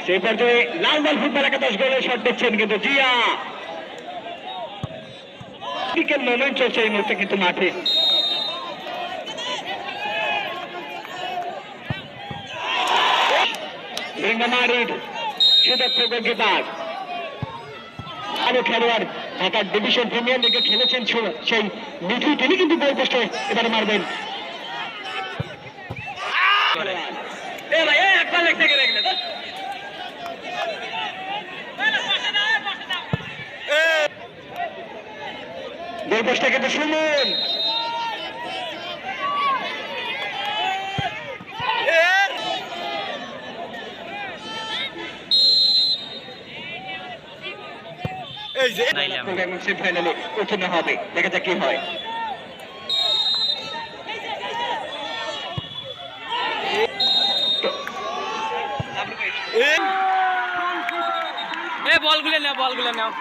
সেই পর্যায়ে লাল বল ফুটবল একাদশ গোলের শট দিচ্ছেন কিন্তু জিয়া ক্রিকেট মোমেন্ট চলছে এই মুহূর্তে কিন্তু মাঠে। সুদক্ষ গোলকিপার আরো খেলোয়াড় ঢাকার ডিভিশন প্রিমিয়ার লিগে খেলেছেন সেই মিঠু, তিনি কিন্তু গোল পোস্টে এবারে মারবেন। গোল পোস্টে কিন্তু সুমন সেমিফাইনালে উত্তীর্ণ হবে, দেখা যাক কি হয়। বলগুলো নাও